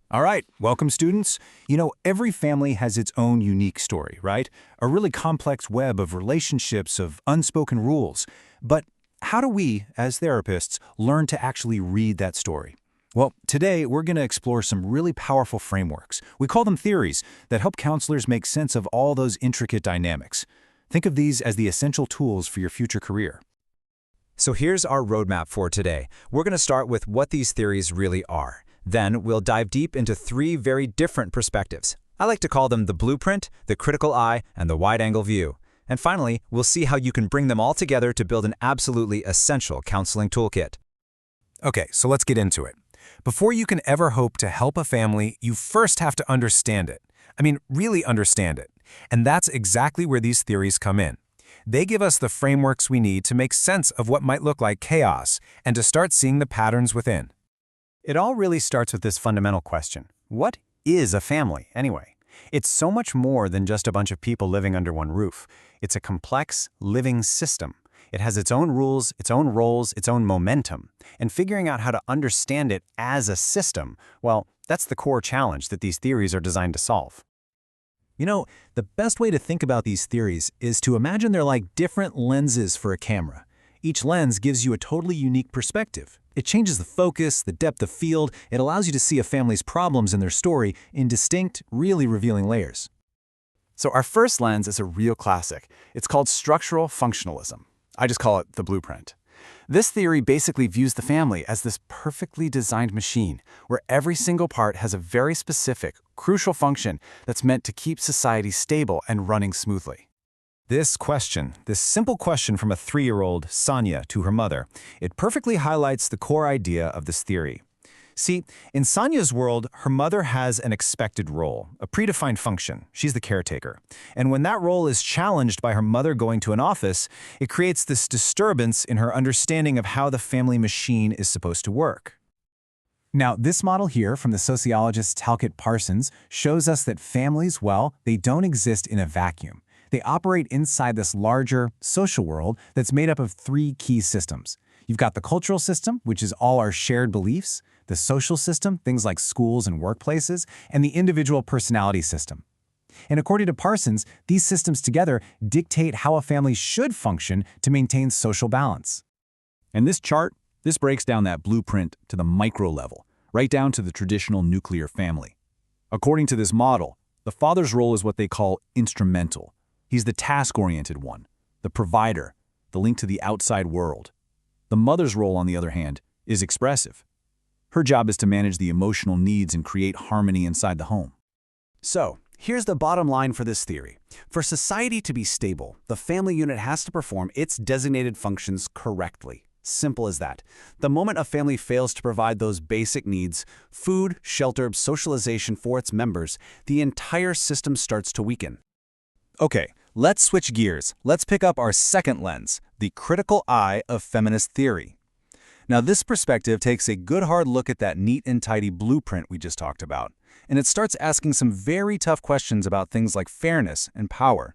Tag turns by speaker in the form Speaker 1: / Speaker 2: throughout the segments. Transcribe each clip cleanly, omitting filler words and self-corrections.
Speaker 1: All right, welcome students. Every family has its own unique story, right? A really complex web of relationships, of unspoken rules. But how do we, as therapists, learn to actually read that story? Well, today we're going to explore some really powerful frameworks. We call them theories that help counselors make sense of all those intricate dynamics. Think of these as the essential tools for your future career.
Speaker 2: So here's our roadmap for today. We're going to start with what these theories really are. Then we'll dive deep into three very different perspectives. I like to call them the blueprint, the critical eye, and the wide-angle view. And finally, we'll see how you can bring them all together to build an absolutely essential counseling toolkit.
Speaker 3: Okay, so let's get into it. Before you can ever hope to help a family, you first have to understand it. Really understand it. And that's exactly where these theories come in. They give us the frameworks we need to make sense of what might look like chaos and to start seeing the patterns within.
Speaker 1: It all really starts with this fundamental question. What is a family, anyway? It's so much more than just a bunch of people living under one roof. It's a complex, living system. It has its own rules, its own roles, its own momentum. And figuring out how to understand it as a system, well, that's the core challenge that these theories are designed to solve.
Speaker 4: The best way to think about these theories is to imagine they're like different lenses for a camera. Each lens gives you a totally unique perspective. It changes the focus, the depth of field. It allows you to see a family's problems in their story in distinct, really revealing layers.
Speaker 1: So our first lens is a real classic. It's called structural functionalism. I just call it the blueprint. This theory basically views the family as this perfectly designed machine where every single part has a very specific, crucial function that's meant to keep society stable and running smoothly.
Speaker 3: This simple question from a 3-year-old, Sonia, to her mother, it perfectly highlights the core idea of this theory. See, in Sonia's world, her mother has an expected role, a predefined function. She's the caretaker. And when that role is challenged by her mother going to an office, it creates this disturbance in her understanding of how the family machine is supposed to work.
Speaker 4: Now, this model here from the sociologist Talcott Parsons shows us that families, well, they don't exist in a vacuum. They operate inside this larger social world that's made up of 3 key systems. You've got the cultural system, which is all our shared beliefs, the social system, things like schools and workplaces, and the individual personality system. And according to Parsons, these systems together dictate how a family should function to maintain social balance.
Speaker 5: And this chart, this breaks down that blueprint to the micro level, right down to the traditional nuclear family. According to this model, the father's role is what they call instrumental. He's the task-oriented one, the provider, the link to the outside world. The mother's role, on the other hand, is expressive. Her job is to manage the emotional needs and create harmony inside the home.
Speaker 1: So, here's the bottom line for this theory. For society to be stable, the family unit has to perform its designated functions correctly. Simple as that. The moment a family fails to provide those basic needs, food, shelter, socialization for its members, the entire system starts to weaken.
Speaker 3: Okay, let's switch gears. Let's pick up our second lens, the critical eye of feminist theory. Now, this perspective takes a good hard look at that neat and tidy blueprint we just talked about, and it starts asking some very tough questions about things like fairness and power.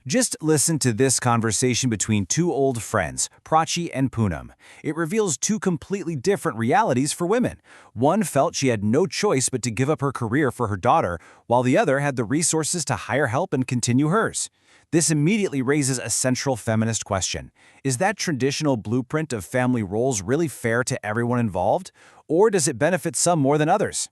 Speaker 3: Just listen to this conversation between 2 old friends, Prachi and Poonam. It reveals 2 completely different realities for women. One felt she had no choice but to give up her career for her daughter, while the other had the resources to hire help and continue hers. This immediately raises a central feminist question. Is that traditional blueprint of family roles really fair to everyone involved? Or does it benefit some more than others?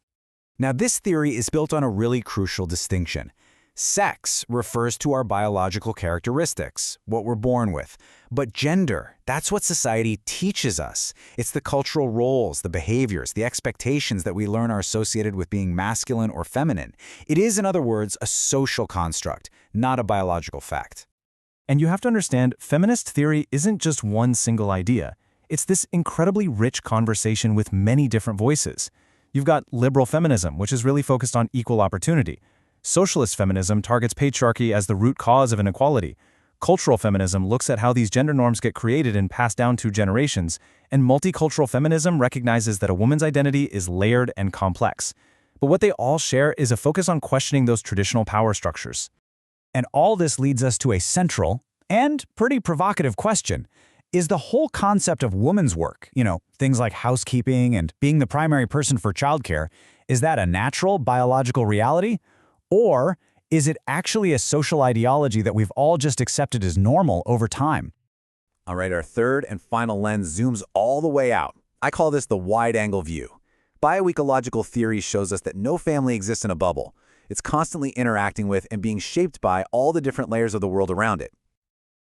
Speaker 3: Now, this theory is built on a really crucial distinction. Sex refers to our biological characteristics, what we're born with. But gender, that's what society teaches us. It's the cultural roles, the behaviors, the expectations that we learn are associated with being masculine or feminine. It is, in other words, a social construct, not a biological fact.
Speaker 4: And you have to understand, feminist theory isn't just one single idea. It's this incredibly rich conversation with many different voices. You've got liberal feminism, which is really focused on equal opportunity. Socialist feminism targets patriarchy as the root cause of inequality. Cultural feminism looks at how these gender norms get created and passed down through generations. And multicultural feminism recognizes that a woman's identity is layered and complex. But what they all share is a focus on questioning those traditional power structures. And all this leads us to a central and pretty provocative question.
Speaker 2: Is the whole concept of woman's work, things like housekeeping and being the primary person for childcare, is that a natural biological reality? Or is it actually a social ideology that we've all just accepted as normal over time?
Speaker 3: All right, our third and final lens zooms all the way out. I call this the wide-angle view. Bioecological theory shows us that no family exists in a bubble. It's constantly interacting with and being shaped by all the different layers of the world around it.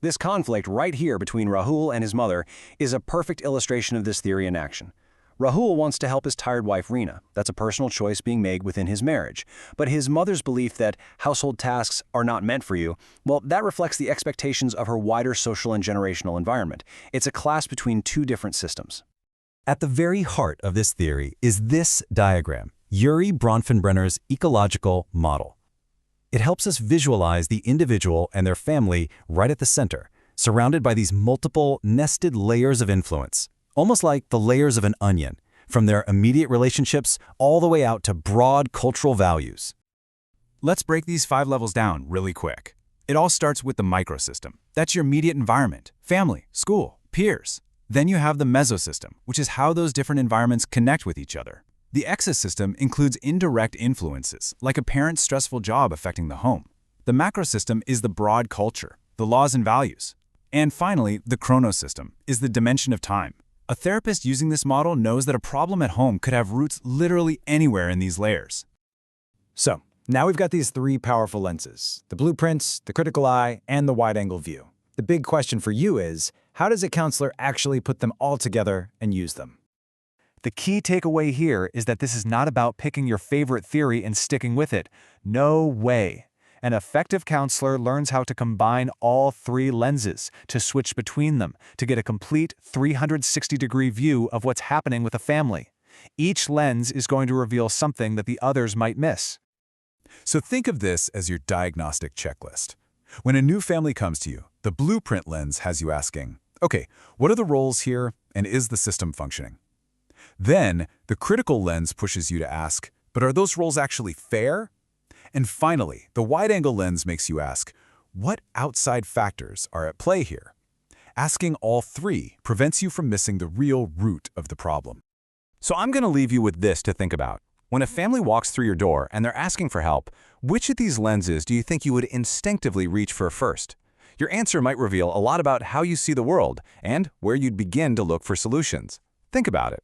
Speaker 6: This conflict right here between Rahul and his mother is a perfect illustration of this theory in action. Rahul wants to help his tired wife Reena. That's a personal choice being made within his marriage. But his mother's belief that household tasks are not meant for you, well, that reflects the expectations of her wider social and generational environment. It's a clash between two different systems.
Speaker 2: At the very heart of this theory is this diagram, Urie Bronfenbrenner's ecological model. It helps us visualize the individual and their family right at the center, surrounded by these multiple, nested layers of influence, almost like the layers of an onion, from their immediate relationships all the way out to broad cultural values.
Speaker 1: Let's break these 5 levels down really quick. It all starts with the microsystem. That's your immediate environment, family, school, peers. Then you have the mesosystem, which is how those different environments connect with each other. The exosystem includes indirect influences, like a parent's stressful job affecting the home. The macrosystem is the broad culture, the laws and values. And finally, the chronosystem is the dimension of time. A therapist using this model knows that a problem at home could have roots literally anywhere in these layers.
Speaker 4: So, now we've got these 3 powerful lenses, the blueprints, the critical eye, and the wide-angle view. The big question for you is, how does a counselor actually put them all together and use them?
Speaker 1: The key takeaway here is that this is not about picking your favorite theory and sticking with it. No way. An effective counselor learns how to combine all 3 lenses, to switch between them, to get a complete 360-degree view of what's happening with a family. Each lens is going to reveal something that the others might miss.
Speaker 5: So think of this as your diagnostic checklist. When a new family comes to you, the blueprint lens has you asking, okay, what are the roles here, and is the system functioning? Then, the critical lens pushes you to ask, but are those roles actually fair? And finally, the wide-angle lens makes you ask, what outside factors are at play here? Asking all 3 prevents you from missing the real root of the problem.
Speaker 1: So I'm going to leave you with this to think about. When a family walks through your door and they're asking for help, which of these lenses do you think you would instinctively reach for first? Your answer might reveal a lot about how you see the world and where you'd begin to look for solutions. Think about it.